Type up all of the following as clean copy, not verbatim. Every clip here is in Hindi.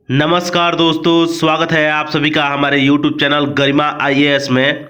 नमस्कार दोस्तों, स्वागत है आप सभी का हमारे YouTube चैनल गरिमा आईएएस में।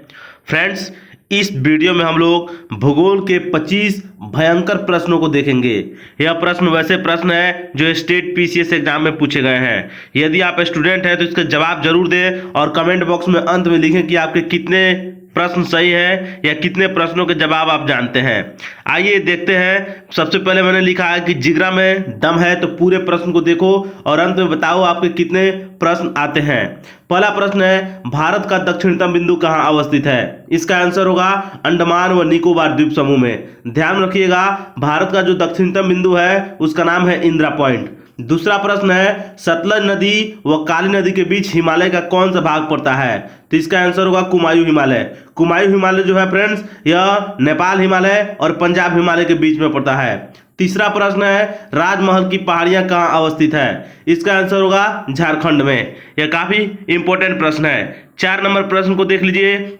फ्रेंड्स, इस वीडियो में हम लोग भूगोल के 25 भयंकर प्रश्नों को देखेंगे। यह प्रश्न वैसे प्रश्न है जो स्टेट पीसीएस एग्जाम में पूछे गए हैं। यदि आप स्टूडेंट हैं तो इसका जवाब जरूर दें और कमेंट बॉक्स में अंत में लिखें कि आपके कितने प्रश्न सही है या कितने प्रश्नों के जवाब आप जानते हैं। आइए देखते हैं। सबसे पहले मैंने लिखा है कि जिगरा में दम है, तो पूरे प्रश्न को देखो और अंत में बताओ आपके कितने प्रश्न आते हैं। पहला प्रश्न है, भारत का दक्षिणतम बिंदु कहाँ अवस्थित है? इसका आंसर होगा अंडमान व निकोबार द्वीप समूह में। ध्यान रखिएगा, भारत का जो दक्षिणतम बिंदु है उसका नाम है इंदिरा पॉइंट। दूसरा प्रश्न है, सतलज नदी व काली नदी के बीच हिमालय का कौन सा भाग पड़ता है? तो इसका आंसर होगा कुमायूं हिमालय। कुमायूं हिमालय जो है फ्रेंड्स, यह नेपाल हिमालय और पंजाब हिमालय के बीच में पड़ता है। तीसरा प्रश्न है, राजमहल की पहाड़ियां कहाँ अवस्थित है? इसका आंसर होगा झारखंड में। यह काफी इंपॉर्टेंट प्रश्न है। 4 नंबर प्रश्न को देख लीजिए।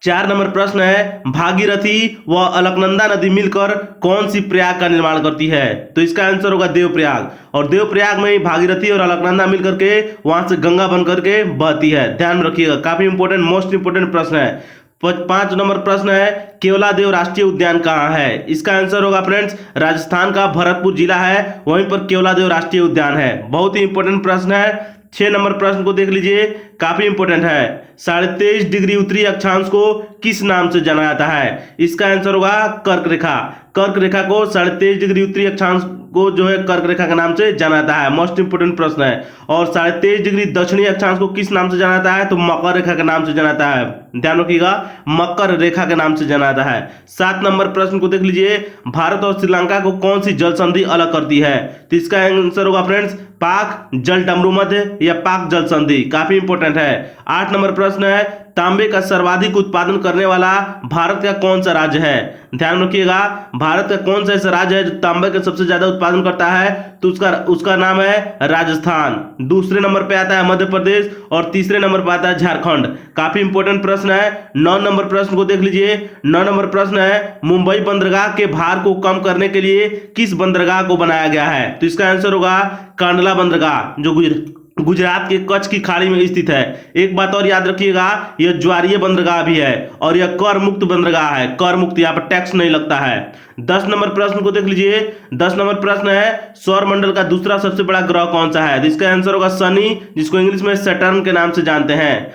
4 नंबर प्रश्न है, भागीरथी व अलकनंदा नदी मिलकर कौन सी प्रयाग का निर्माण करती है? तो इसका आंसर होगा देवप्रयाग। और देवप्रयाग में ही भागीरथी और अलकनंदा मिलकर के वहां से गंगा बन करके बहती है। ध्यान रखिएगा, काफी इंपॉर्टेंट, मोस्ट इंपोर्टेंट प्रश्न है। 5 नंबर प्रश्न है, केवलादेव राष्ट्रीय उद्यान कहाँ है? इसका आंसर होगा फ्रेंड्स, राजस्थान का भरतपुर जिला है, वहीं पर केवलादेव राष्ट्रीय उद्यान है। बहुत ही इंपॉर्टेंट प्रश्न है। 6 नंबर प्रश्न को देख लीजिए, काफी इंपॉर्टेंट है। 23.5 डिग्री उत्तरी अक्षांश को किस नाम से जाना जाता है? इसका आंसर होगा कर्क रेखा। कर्क रेखा को 23.5 डिग्री उत्तरी अक्षांश को जो है कर्क रेखा के नाम से जाना जाता है। मोस्ट इंपोर्टेंट प्रश्न है। और 23.5 डिग्री दक्षिणी अक्षांश को किस नाम से जाना जाता है? तो मकर रेखा के नाम से जाना जाता है। ध्यान रखिएगा, मकर रेखा के नाम से जाना जाता है। 7 नंबर प्रश्न को देख लीजिए, भारत और श्रीलंका को कौन सी जल संधि अलग करती है? तो इसका आंसर होगा फ्रेंड्स, पाक जल डमरू मध्य या पाक जल संधि। काफी इंपॉर्टेंट है। 8 नंबर प्रश्न है, तांबे का सर्वाधिक उत्पादन करने वाला भारत का कौन सा राज्य है? ध्यान रखिएगा, भारत का कौन सा ऐसा राज्य है जो तांबे का सबसे ज्यादा उत्पादन करता है? तो उसका नाम है राजस्थान। दूसरे नंबर पे आता है मध्य प्रदेश और तीसरे नंबर पे आता है झारखंड। काफी इंपॉर्टेंट प्रश्न है। 9 नंबर प्रश्न को देख लीजिए। 9 नंबर प्रश्न है, मुंबई बंदरगाह के भार को कम करने के लिए किस बंदरगाह को बनाया गया है? तो इसका आंसर होगा कांडला बंदरगाह, जो गुजरात के कच्छ की खाड़ी में स्थित है। एक बात और याद रखिएगा, यह ज्वारीय बंदरगाह भी है और यह कर मुक्त बंदरगाह है। कर मुक्त, यहाँ पर टैक्स नहीं लगता है। 10 नंबर प्रश्न को देख लीजिए। 10 नंबर प्रश्न है, सौर मंडल का दूसरा सबसे बड़ा ग्रह कौन सा है? इसका आंसर होगा शनि, जिसको इंग्लिश में सैटर्न के नाम से जानते हैं।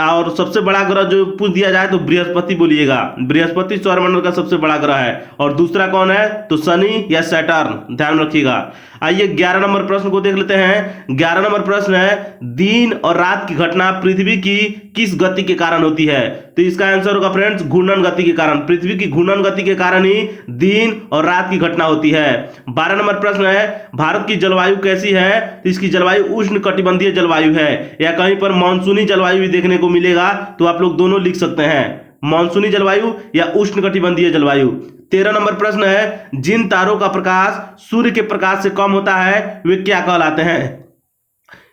और सबसे बड़ा ग्रह जो पूछ दिया जाए तो बृहस्पति बोलिएगा। बृहस्पति सौर मंडल का सबसे बड़ा ग्रह है। और दूसरा कौन है? तो शनि या सैटर्न। ध्यान रखिएगा। आइए 11 नंबर प्रश्न को देख लेते हैं। 11 नंबर प्रश्न है, दिन और रात की घटना पृथ्वी की किस गति के कारण होती है? तो इसका आंसर होगा फ्रेंड्स, घूर्णन गति के कारण। पृथ्वी की घूर्णन गति के कारण ही दिन और रात की घटना होती है। 12 नंबर प्रश्न है, भारत की जलवायु कैसी है? तो इसकी जलवायु उष्ण कटिबंधीय जलवायु है, या कहीं पर मानसूनी जलवायु भी देखने को मिलेगा, तो आप लोग दोनों लिख सकते हैं, मानसूनी जलवायु या उष्ण कटिबंधीय जलवायु। 13 नंबर प्रश्न है, जिन तारों का प्रकाश सूर्य के प्रकाश से कम होता है वे क्या कहलाते हैं?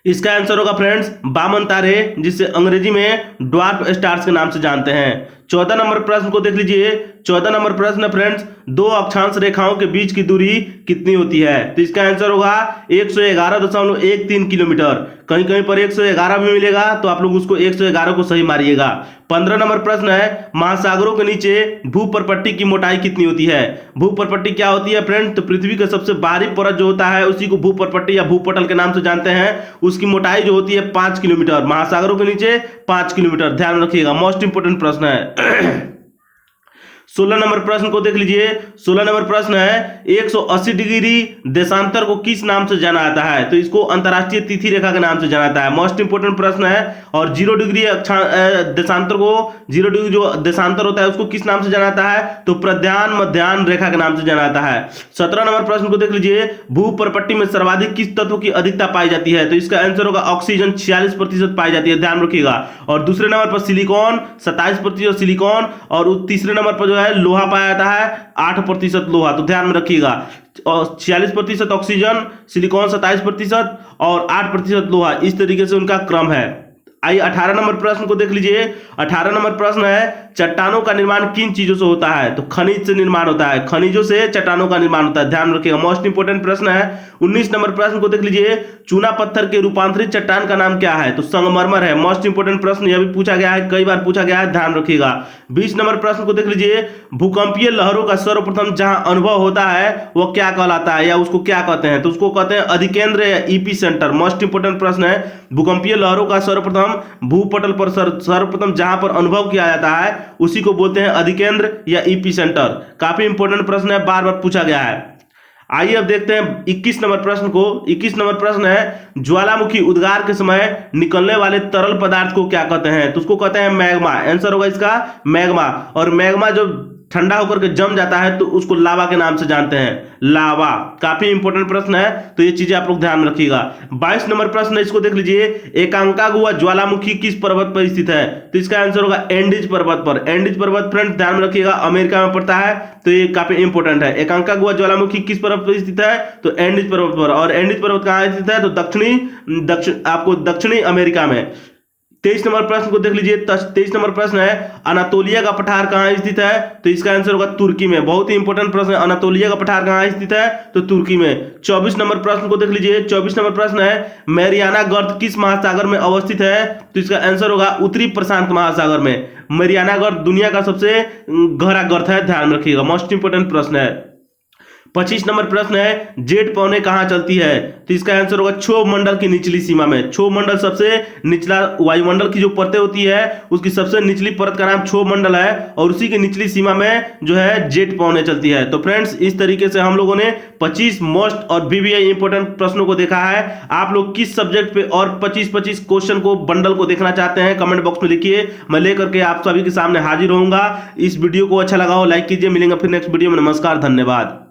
इसका आंसर होगा फ्रेंड्स, वामन तारे, जिसे अंग्रेजी में ड्वार्फ स्टार्स के नाम से जानते हैं। 14 नंबर प्रश्न को देख लीजिए। 14 नंबर प्रश्न फ्रेंड्स, 2 अक्षांश रेखाओं के बीच की दूरी कितनी होती है? तो इसका आंसर होगा 111.13 किलोमीटर। कहीं कहीं पर 111 भी मिलेगा, तो आप लोग उसको 111 को सही मारिएगा। 15 नंबर प्रश्न है, महासागरों के नीचे भूपर्पट्टी की मोटाई कितनी होती है? भूपर्पट्टी क्या होती है फ्रेंड्स? तो पृथ्वी का सबसे बाहरी परत जो होता है उसी को भूपर्पट्टी या भूपटल के नाम से जानते हैं। उसकी मोटाई जो होती है 5 किलोमीटर। महासागरों के नीचे 5 किलोमीटर। ध्यान रखिएगा, मोस्ट इंपोर्टेंट प्रश्न है। 16 नंबर प्रश्न को देख लीजिए। 16 नंबर प्रश्न है, 180 डिग्री देशांतर को किस नाम से जाना जाता है? तो इसको अंतरराष्ट्रीय तिथि रेखा के नाम से जाना जाता है। मोस्ट इंपोर्टेंट प्रश्न है। और 0 डिग्री देशांतर को, 0 डिग्री जो देशांतर होता है उसको किस नाम से जाना जाता है? तो प्रध्यान मध्याह्न रेखा के नाम से जाना जाता है। 17 नंबर प्रश्न को देख लीजिए। भूपर्पट्टी में सर्वाधिक किस तत्व की अधिकता पाई जाती है? तो इसका आंसर होगा ऑक्सीजन, 46% पाई जाती है। ध्यान रखिएगा। और दूसरे नंबर पर सिलिकॉन, 27% सिलिकॉन। और तीसरे नंबर पर जो है लोहा पाया जाता है, 8% लोहा। तो ध्यान में रखिएगा, 46% ऑक्सीजन, सिलिकॉन 27% और 8% लोहा। इस तरीके से उनका क्रम है। आइए 18 नंबर प्रश्न को देख लीजिए। 18 नंबर प्रश्न है, चट्टानों का निर्माण किन चीजों से होता है? तो खनिज से निर्माण होता है, खनिजों से चट्टानों का निर्माण होता है, ध्यान रखिएगा, मोस्ट इंपोर्टेंट प्रश्न है। 19 नंबर प्रश्न को देख लीजिए, चूना पत्थर के रूपांतरित चट्टान का नाम क्या है? तो संगमरमर है, मोस्ट इंपोर्टेंट प्रश्न, यह भी पूछा गया है, कई बार पूछा गया है, ध्यान रखिएगा। 20 नंबर प्रश्न को देख लीजिए, भूकंपीय लहरों का सर्वप्रथम जहां अनुभव होता है वह क्या कहलाता है या उसको क्या कहते हैं? तो उसको कहते हैं अधिकेंद्र या ईपी सेंटर, मोस्ट इंपोर्टेंट प्रश्न है। भूकंपीय लहरों का सर्वप्रथम भूपटल पर सर्वप्रथम जहां पर अनुभव किया जाता है उसी को बोलते हैं अधिकेंद्र या ईपी सेंटर। काफी इंपॉर्टेंट प्रश्न है, बार बार पूछा गया है। आइए अब देखते हैं 21 नंबर प्रश्न को। 21 नंबर प्रश्न है, ज्वालामुखी उद्गार के समय निकलने वाले तरल पदार्थ को क्या कहते हैं? तो उसको कहते हैं मैग्मा, आंसर होगा इसका मैग्मा। और मैग्मा जो ठंडा होकर के जम जाता है तो उसको लावा के नाम से जानते हैं, लावा। काफी इंपॉर्टेंट प्रश्न है, तो ये चीजें आप लोग ध्यान रखिएगा। 22 नंबर प्रश्न है, इसको देख लीजिए, एकांकागुआ ज्वालामुखी किस पर्वत पर स्थित है? तो इसका आंसर होगा एंडीज पर्वत पर। एंडीज पर्वत फ्रेंड ध्यान रखिएगा, अमेरिका में पड़ता है, तो ये काफी इंपॉर्टेंट है। एकांकागुआ ज्वालामुखी किस पर्वत पर स्थित है? तो एंडीज पर्वत पर। और एंडीज पर्वत कहां स्थित है? तो दक्षिणी अमेरिका में। 23 नंबर प्रश्न को देख लीजिए। 23 नंबर प्रश्न है, अनातोलिया का पठार कहां स्थित है? तो इसका आंसर होगा तुर्की में। बहुत ही इंपॉर्टेंट प्रश्न है, अनातोलिया का पठार कहां स्थित है? तो तुर्की में। 24 नंबर प्रश्न को देख लीजिए। 24 नंबर प्रश्न है, मैरियाना गर्त किस महासागर में अवस्थित है? तो इसका आंसर होगा उत्तरी प्रशांत महासागर में। मैरियाना गर्त दुनिया का सबसे गहरा गर्त है, ध्यान रखिएगा, मोस्ट इंपोर्टेंट प्रश्न है। 25 नंबर प्रश्न है, जेट पौने कहां चलती है? तो इसका आंसर होगा क्षोभ मंडल की निचली सीमा में। क्षोभ मंडल सबसे निचला, वायुमंडल की जो परतें होती है उसकी सबसे निचली परत का नाम क्षोभ मंडल है, और उसी की निचली सीमा में जो है जेट पौने चलती है। तो फ्रेंड्स, इस तरीके से हम लोगों ने 25 मोस्ट और बीबीआई इंपोर्टेंट प्रश्नों को देखा है। आप लोग किस सब्जेक्ट पे और 25 क्वेश्चन को बंडल को देखना चाहते हैं कमेंट बॉक्स में लिखिए, मैं लेकर के आप सभी के सामने हाजिर होऊंगा। इस वीडियो को अच्छा लगा हो लाइक कीजिए। मिलेंगे फिर नेक्स्ट वीडियो में, नमस्कार, धन्यवाद।